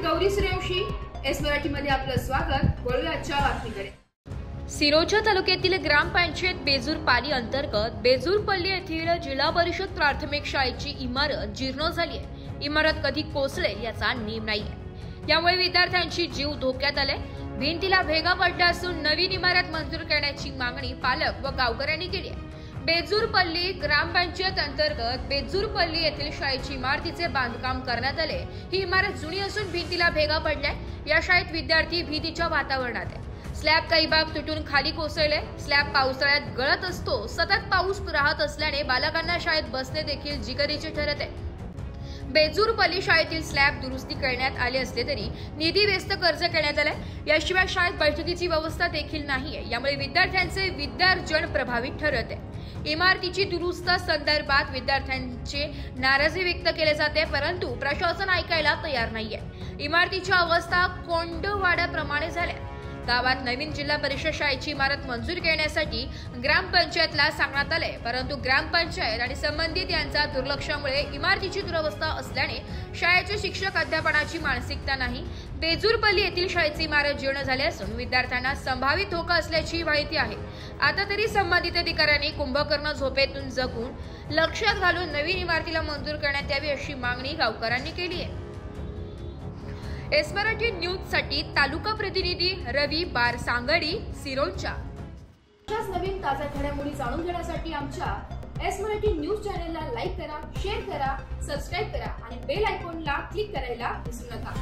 Gauri Suryavanshi, S मराठीमध्ये आपलं स्वागत। वळूया आजच्या बातमीकडे। सिरोंचा तालुक्यातील ग्रामपंचायत बेजूरपाली अंतर्गत बेजूरपल्ली येथील जिल्हा परिषद प्राथमिक शाळेची इमारत जीर्ण झाली आहे। इमारत कधी कोसळेल याचा नेम नाहीये, यामुळे विद्यार्थ्यांची जीव धोक्यात आले। भिंतीला भेगा पडल्या असून नवीन इमारत मंजूर करण्याची मागणी पालक व गावकऱ्यांनी केली आहे। बेजूरपल्ली ग्रामपंचायत अंतर्गत बेजूरपल्ली येथील शाळेची इमारतीचे बांधकाम करण्यात आले। ही इमारत जुनी असून भिंतीला भेगा पडल्या। या शाळेत विद्यार्थी भीतीच्या वातावरणात आहे। स्लॅब काही भाग तुटून खाली कोसळले। स्लॅब पावसाळ्यात गळत असतो। सतत पाऊस राहत असल्याने बालकांना शाळेत बसणे देखील जिगरीचे ठरत आहे। बेजूरपल्ली शाळेतील स्लॅब दुरुस्ती करण्यात आले असले तरी निधी व्यस्त कर्ज करण्यात आले। याशिवाय शाळेत बैठकीची व्यवस्था देखील नाहीये, यामुळे विद्यार्थ्यांचे विद्यार्जन प्रभावित ठरत आहे। इमारतीची दुरुस्ती संदर्भात विद्यार्थ्यांचे नाराजी व्यक्त केले जाते, परंतु प्रशासन ऐकायला तयार नाहीये। इमारतीच्या अवस्था कोंडवाड्याप्रमाणे झाल्या। गावात नवीन जिल्हा परिषद शाळेची इमारत मंजूर करण्यासाठी ग्रामपंचायतला सांगण्यात आले, परंतु ग्रामपंचायत आणि संबंधित यांच्या दुर्लक्षामुळे इमारतीची दुरवस्था असल्याने शाळेचे शिक्षक अध्यापनाची मानसिकता नाही। बेजूरपल्ली येथील शाळेची इमारत जीर्ण झाली असून विद्यार्थ्यांना संभावित धोका असल्याची माहिती आहे। आता तरी संबंधित अधिकाऱ्यांनी कुंभकर्ण झोपेतून जगून लक्षात घालून नवीन इमारतीला मंजूर करण्यात यावी अशी मागणी गावकऱ्यांनी केली आहे। एस मराठी न्यूज साठी तालुका प्रतिनिधी रवी बारसांगडी, सिरोंचा। अशाच नवीन ताज्या घडामोडी जाणून घेण्यासाठी आमच्या एस मराठी न्यूज चॅनलला लाईक करा, शेअर करा, सबस्क्राइब करा आणि बेल आयकॉनला क्लिक करायला विसरू नका।